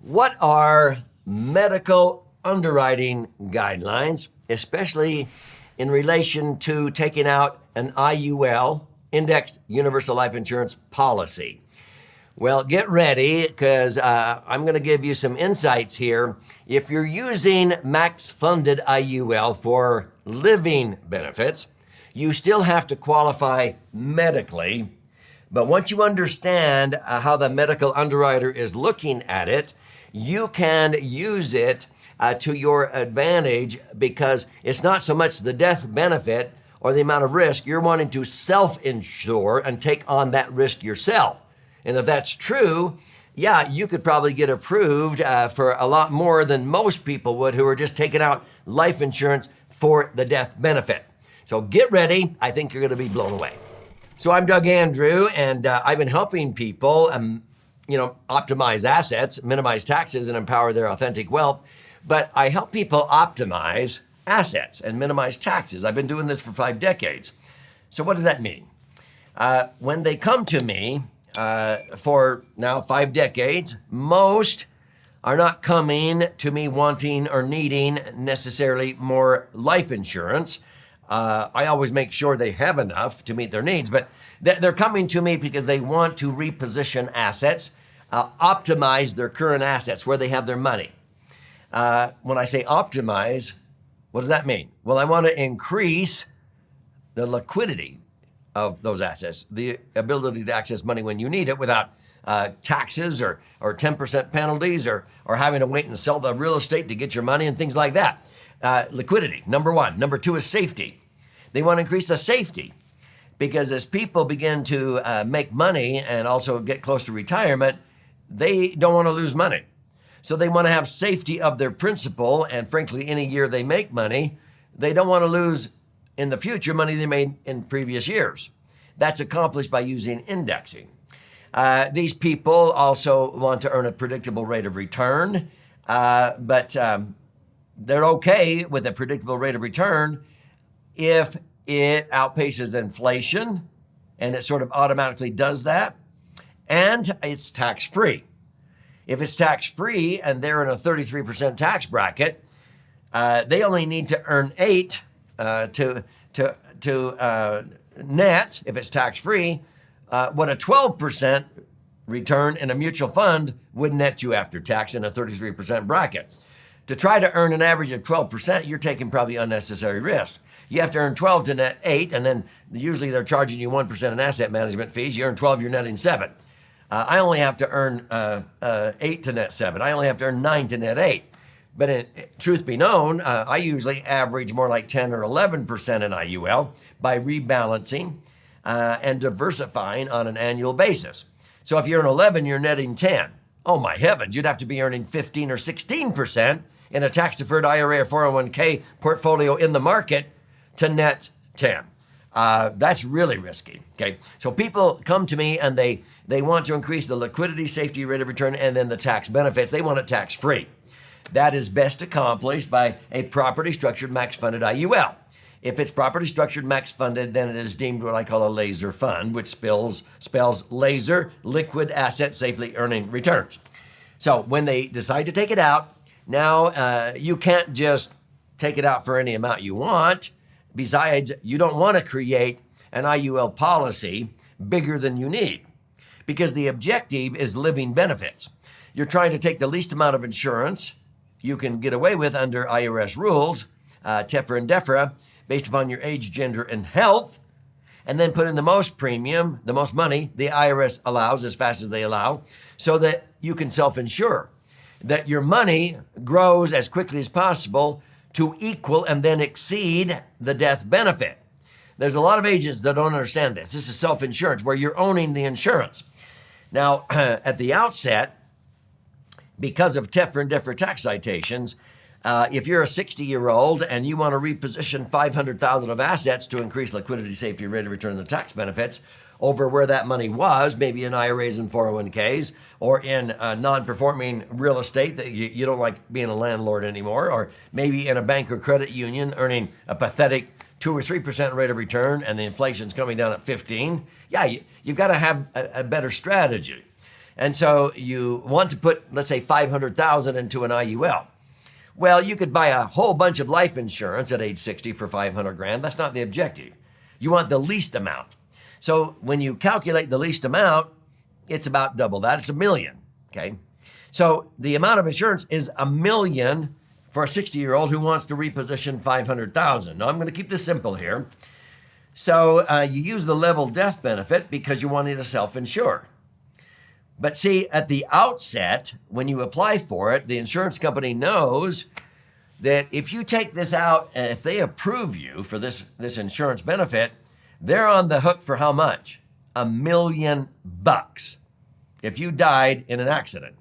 What are medical underwriting guidelines, especially in relation to taking out an IUL, Indexed Universal Life Insurance Policy? Well, get ready, because I'm going to give you some insights here. If you're using max-funded IUL for living benefits, you still have to qualify medically. But once you understand how the medical underwriter is looking at it, you can use it to your advantage, because it's not so much the death benefit or the amount of risk. You're wanting to self-insure and take on that risk yourself. And if that's true, yeah, you could probably get approved for a lot more than most people would who are just taking out life insurance for the death benefit. So get ready. I think you're going to be blown away. So I'm Doug Andrew, and I've been helping people, optimize assets, minimize taxes, and empower their authentic wealth. But I help people optimize assets and minimize taxes. I've been doing this for 5 decades. So what does that mean? When they come to me for now 5 decades, most are not coming to me wanting or needing necessarily more life insurance. I always make sure they have enough to meet their needs, but they're coming to me because they want to reposition assets, optimize their current assets where they have their money. When I say optimize, what does that mean? Well, I want to increase the liquidity of those assets, the ability to access money when you need it without taxes or 10% penalties or having to wait and sell the real estate to get your money and things like that. Liquidity, number one. Number two is safety. They want to increase the safety, because as people begin to make money and also get close to retirement, they don't want to lose money. So they want to have safety of their principal, and frankly, any year they make money, they don't want to lose in the future money they made in previous years. That's accomplished by using indexing. These people also want to earn a predictable rate of return, but they're okay with a predictable rate of return if it outpaces inflation, and it sort of automatically does that, and it's tax-free. If it's tax-free and they're in a 33% tax bracket, they only need to earn 8 to net, if it's tax-free, what a 12% return in a mutual fund would net you after tax in a 33% bracket. To try to earn an average of 12%, you're taking probably unnecessary risk. You have to earn 12 to net 8, and then usually they're charging you 1% in asset management fees. You earn 12, you're netting 7. I only have to earn 8 to net 7. I only have to earn 9 to net 8. But truth be known, I usually average more like 10 or 11% in IUL by rebalancing and diversifying on an annual basis. So if you're an 11, you're netting 10. Oh my heavens, you'd have to be earning 15 or 16% in a tax-deferred IRA or 401k portfolio in the market to net 10. That's really risky, okay? So people come to me and they want to increase the liquidity, safety, rate of return, and then the tax benefits. They want it tax-free. That is best accomplished by a properly structured max-funded IUL. If it's properly structured max-funded, then it is deemed what I call a laser fund, which spells laser, liquid asset, safely earning returns. So when they decide to take it out, now you can't just take it out for any amount you want. Besides, you don't want to create an IUL policy bigger than you need, because the objective is living benefits. You're trying to take the least amount of insurance you can get away with under IRS rules, TEFRA and DEFRA, based upon your age, gender, and health, and then put in the most premium, the most money the IRS allows as fast as they allow, so that you can self-insure, that your money grows as quickly as possible to equal and then exceed the death benefit. There's a lot of agents that don't understand this. This is self-insurance, where you're owning the insurance. Now, at the outset, because of TEFRA and DEFRA tax citations, if you're a 60-year-old and you want to reposition $500,000 of assets to increase liquidity, safety, rate of return, and the tax benefits over where that money was, maybe in IRAs and 401ks, or in non-performing real estate that you don't like being a landlord anymore, or maybe in a bank or credit union earning a pathetic 2 or 3% rate of return and the inflation's coming down at 15, you've got to have a better strategy. And so you want to put, let's say, $500,000 into an IUL. Well, you could buy a whole bunch of life insurance at age 60 for $500,000. That's not the objective. You want the least amount. So when you calculate the least amount, it's about double that. It's $1 million. Okay. So the amount of insurance is $1 million for a 60-year-old who wants to reposition $500,000. Now I'm going to keep this simple here. So you use the level death benefit because you wanted to self-insure. But see, at the outset, when you apply for it, the insurance company knows that if you take this out, and if they approve you for this insurance benefit, they're on the hook for how much? $1 million if you died in an accident.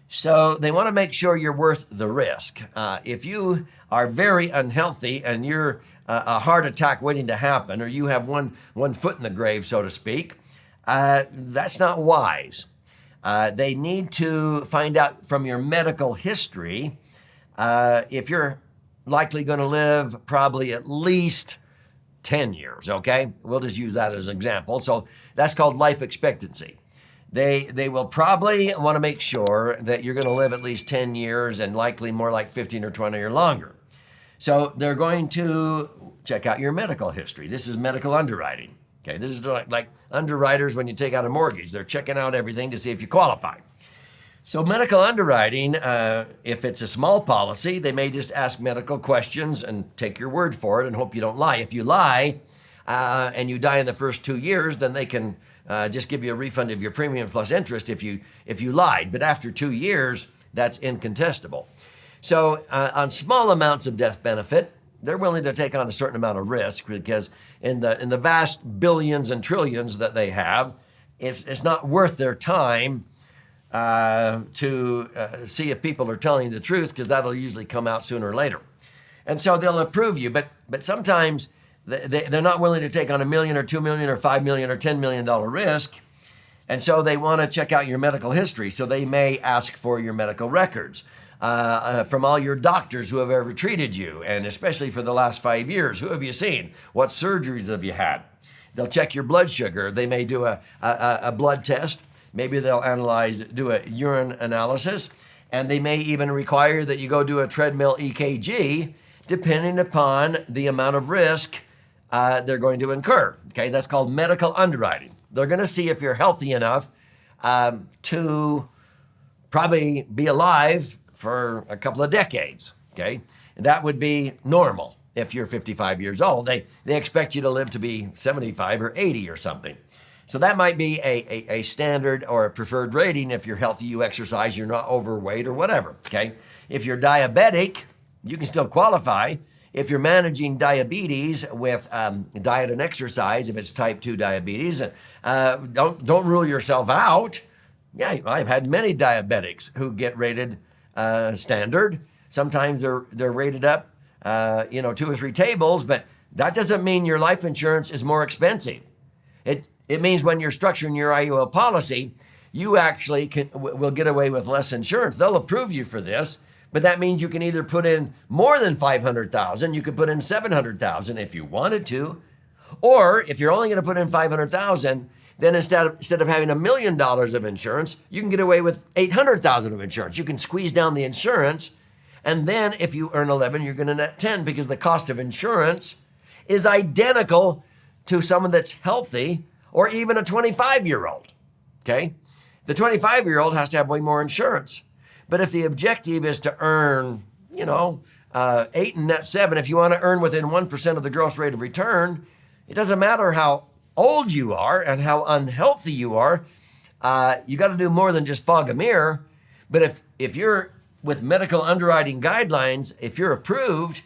So they want to make sure you're worth the risk. If you are very unhealthy and you're a heart attack waiting to happen, or you have one foot in the grave, so to speak, that's not wise. They need to find out from your medical history if you're likely going to live probably at least 10 years, okay? We'll just use that as an example. So that's called life expectancy. They will probably want to make sure that you're going to live at least 10 years and likely more like 15 or 20 or longer. So they're going to check out your medical history. This is medical underwriting. Okay, this is like underwriters when you take out a mortgage. They're checking out everything to see if you qualify. So medical underwriting, if it's a small policy, they may just ask medical questions and take your word for it and hope you don't lie. If you lie and you die in the first 2 years, then they can just give you a refund of your premium plus interest if you lied. But after 2 years, that's incontestable. So on small amounts of death benefit, they're willing to take on a certain amount of risk because in the vast billions and trillions that they have, it's not worth their time to see if people are telling the truth, because that'll usually come out sooner or later. And so they'll approve you, but sometimes they're not willing to take on $1 million or $2 million or $5 million or $10 million risk. And so they want to check out your medical history. So they may ask for your medical records from all your doctors who have ever treated you, and especially for the last 5 years. Who have you seen? What surgeries have you had? They'll check your blood sugar. They may do a blood test. Maybe they'll do a urine analysis, and they may even require that you go do a treadmill EKG, depending upon the amount of risk they're going to incur. Okay, that's called medical underwriting. They're going to see if you're healthy enough to probably be alive for a couple of decades. Okay, and that would be normal if you're 55 years old. They expect you to live to be 75 or 80 or something. So that might be a standard or a preferred rating. If you're healthy, you exercise, you're not overweight or whatever, okay? If you're diabetic, you can still qualify. If you're managing diabetes with diet and exercise, if it's type 2 diabetes, don't rule yourself out. Yeah, I've had many diabetics who get rated standard. Sometimes they're rated up, 2 or 3 tables, but that doesn't mean your life insurance is more expensive. It means when you're structuring your IUL policy, you actually will get away with less insurance. They'll approve you for this, but that means you can either put in more than $500,000, you could put in $700,000 if you wanted to, or if you're only going to put in $500,000, then instead of having $1 million of insurance, you can get away with $800,000 of insurance. You can squeeze down the insurance, and then if you earn 11, you're going to net 10 because the cost of insurance is identical to someone that's healthy or even a 25-year-old, okay? The 25-year-old has to have way more insurance. But if the objective is to earn, 8 and net 7, if you want to earn within 1% of the gross rate of return, it doesn't matter how old you are and how unhealthy you are. You got to do more than just fog a mirror. But if you're with medical underwriting guidelines, if you're approved,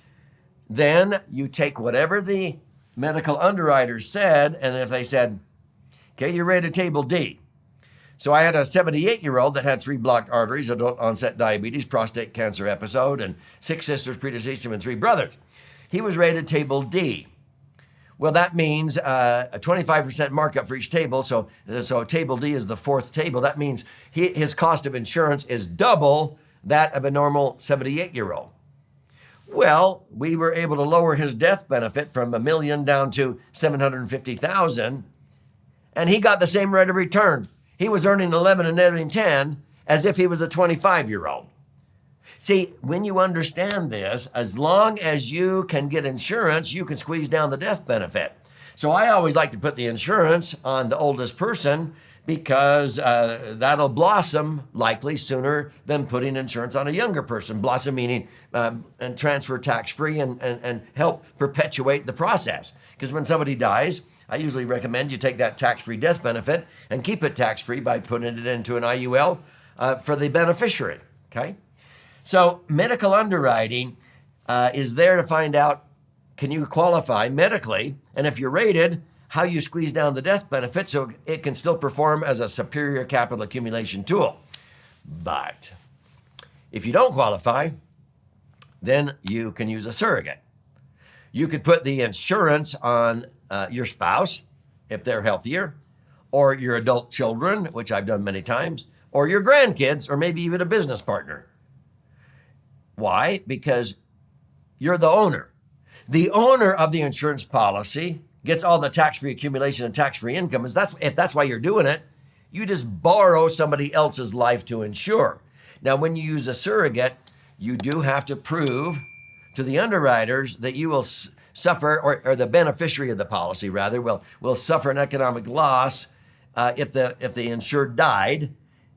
then you take whatever the medical underwriters said, and if they said, okay, you're rated table D. So I had a 78-year-old that had 3 blocked arteries, adult onset diabetes, prostate cancer episode, and 6 sisters predeceased him and 3 brothers. He was rated table D. Well, that means a 25% markup for each table. So table D is the 4th table. That means his cost of insurance is double that of a normal 78-year-old. Well, we were able to lower his death benefit from $1 million down to $750,000, and he got the same rate of return. he was earning 11 and netting 10 as if he was a 25-year-old. See, when you understand this, as long as you can get insurance, you can squeeze down the death benefit. So I always like to put the insurance on the oldest person because that'll blossom likely sooner than putting insurance on a younger person. Blossom meaning and transfer tax-free and help perpetuate the process. Because when somebody dies, I usually recommend you take that tax-free death benefit and keep it tax-free by putting it into an IUL for the beneficiary, okay? So medical underwriting is there to find out, can you qualify medically? And if you're rated, how you squeeze down the death benefit so it can still perform as a superior capital accumulation tool. But if you don't qualify, then you can use a surrogate. You could put the insurance on your spouse if they're healthier, or your adult children, which I've done many times, or your grandkids, or maybe even a business partner. Why? Because you're the owner. The owner of the insurance policy gets all the tax-free accumulation and tax-free income. If that's why you're doing it, you just borrow somebody else's life to insure. Now, when you use a surrogate, you do have to prove to the underwriters that you will suffer, or the beneficiary of the policy rather, will suffer an economic loss if the insured died.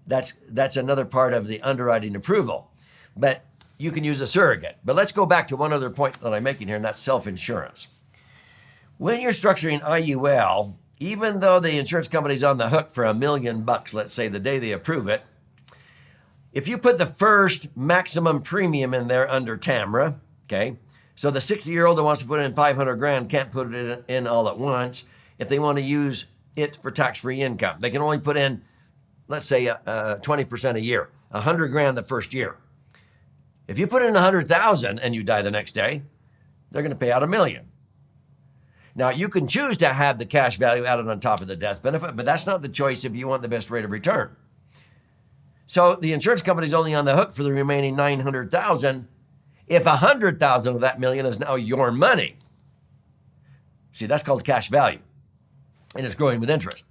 That's another part of the underwriting approval. But you can use a surrogate. But let's go back to one other point that I'm making here, and that's self-insurance. When you're structuring IUL, even though the insurance company's on the hook for $1 million, let's say the day they approve it, if you put the first maximum premium in there under TAMRA, okay, so the 60-year-old that wants to put in $500,000 can't put it in all at once if they want to use it for tax-free income. They can only put in, let's say, 20% a year, $100,000 the first year. If you put in $100,000 and you die the next day, they're going to pay out $1 million. Now, you can choose to have the cash value added on top of the death benefit, but that's not the choice if you want the best rate of return. So the insurance company's only on the hook for the remaining $900,000 if $100,000 of that $1 million is now your money. See, that's called cash value, and it's growing with interest.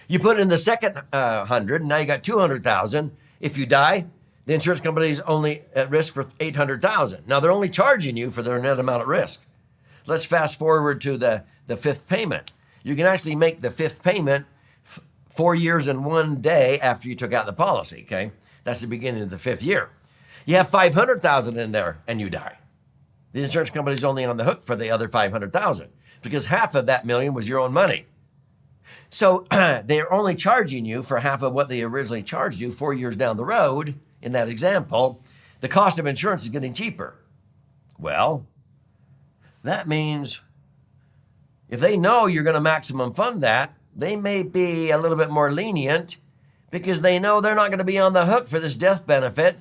You put in the second 100, and now you got $200,000. If you die, the insurance company is only at risk for $800,000. Now, they're only charging you for their net amount at risk. Let's fast forward to the fifth payment. You can actually make the fifth payment 4 years and 1 day after you took out the policy, okay? That's the beginning of the fifth year. You have $500,000 in there and you die. The insurance company is only on the hook for the other $500,000 because half of that $1 million was your own money. So they're only charging you for half of what they originally charged you 4 years down the road. In that example, the cost of insurance is getting cheaper. Well, that means if they know you're going to maximum fund that, they may be a little bit more lenient because they know they're not going to be on the hook for this death benefit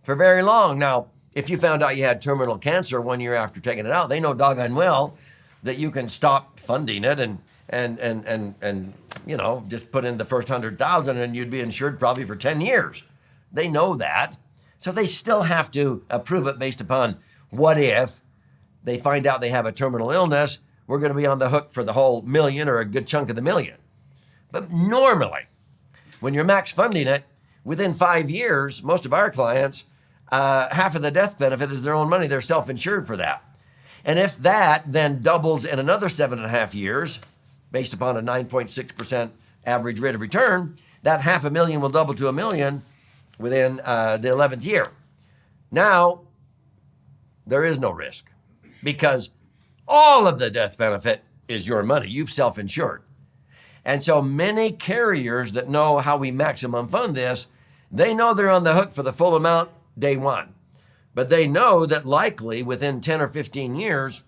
for very long. Now, if you found out you had terminal cancer 1 year after taking it out, they know doggone well that you can stop funding it and you know, just put in the first $100,000 and you'd be insured probably for 10 years. They know that. So they still have to approve it based upon what if they find out they have a terminal illness, we're going to be on the hook for the whole $1 million or a good chunk of the $1 million. But normally, when you're max funding it, within 5 years, most of our clients, half of the death benefit is their own money. They're self-insured for that. And if that then doubles in another 7.5 years, based upon a 9.6% average rate of return, that $500,000 will double to $1 million within the 11th year. Now, there is no risk because all of the death benefit is your money. You've self-insured. And so many carriers that know how we maximum fund this, they know they're on the hook for the full amount day one. But they know that likely within 10 or 15 years,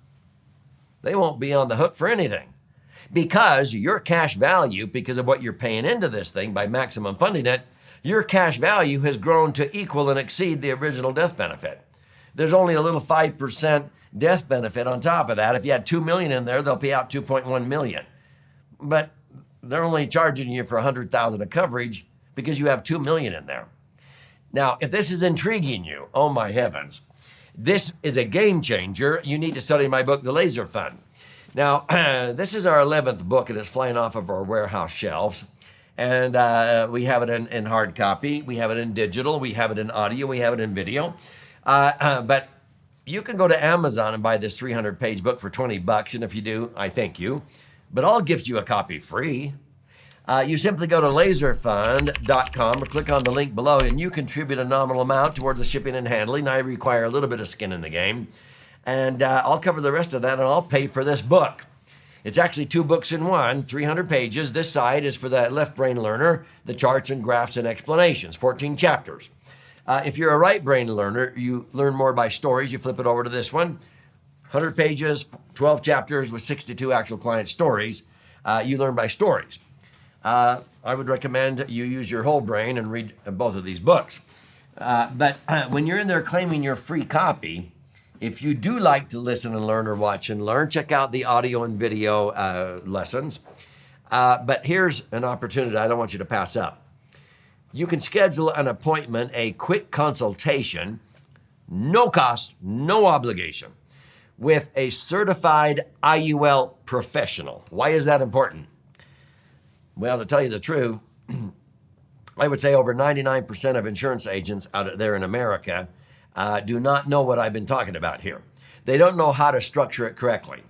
they won't be on the hook for anything. Because your cash value, because of what you're paying into this thing by maximum funding it, your cash value has grown to equal and exceed the original death benefit. There's only a little 5% death benefit on top of that. If you had $2 million in there, they'll pay out $2.1 million. But they're only charging you for $100,000 of coverage because you have $2 million in there. Now, if this is intriguing you, oh my heavens, this is a game changer. You need to study my book, The Laser Fund. Now, this is our 11th book, and it's flying off of our warehouse shelves. And we have it in hard copy. We have it in digital. We have it in audio. We have it in video. But you can go to Amazon and buy this 300-page book for $20. And if you do, I thank you. But I'll gift you a copy free. You simply go to laserfund.com or click on the link below, and you contribute a nominal amount towards the shipping and handling. I require a little bit of skin in the game. And I'll cover the rest of that, and I'll pay for this book. It's actually 2 books in one, 300 pages. This side is for the left brain learner, the charts and graphs and explanations, 14 chapters. If you're a right brain learner, you learn more by stories. You flip it over to this one, 100 pages, 12 chapters with 62 actual client stories. You learn by stories. I would recommend you use your whole brain and read both of these books. But when you're in there claiming your free copy, if you do like to listen and learn or watch and learn, check out the audio and video lessons. But here's an opportunity I don't want you to pass up. You can schedule an appointment, a quick consultation, no cost, no obligation, with a certified IUL professional. Why is that important? Well, to tell you the truth, I would say over 99% of insurance agents out there in America do not know what I've been talking about here. They don't know how to structure it correctly.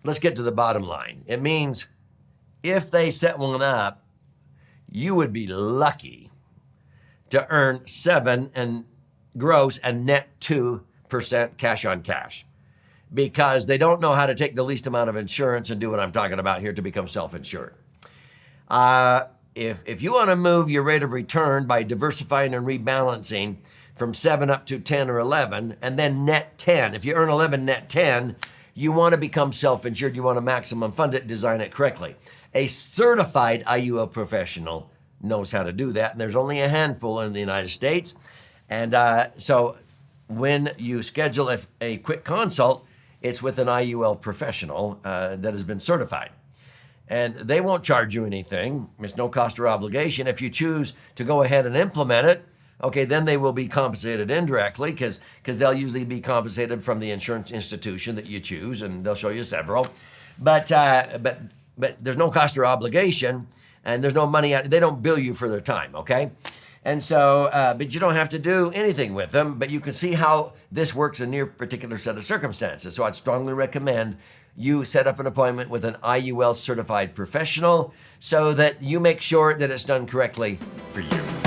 Let's get to the bottom line. It means if they set one up, you would be lucky to earn 7% and gross and net 2% cash on cash, because they don't know how to take the least amount of insurance and do what I'm talking about here to become self-insured. If you want to move your rate of return by diversifying and rebalancing from 7 up to 10 or 11, and then net 10. If you earn 11, net 10, you want to become self-insured. You want to maximum fund it, design it correctly. A certified IUL professional knows how to do that, and there's only a handful in the United States. And so when you schedule a quick consult, it's with an IUL professional that has been certified. And they won't charge you anything. It's no cost or obligation. If you choose to go ahead and implement it, okay, then they will be compensated indirectly because they'll usually be compensated from the insurance institution that you choose, and they'll show you several. But there's no cost or obligation, and there's no money. They don't bill you for their time, okay? And so, but you don't have to do anything with them, but you can see how this works in your particular set of circumstances. So I'd strongly recommend you set up an appointment with an IUL certified professional so that you make sure that it's done correctly for you.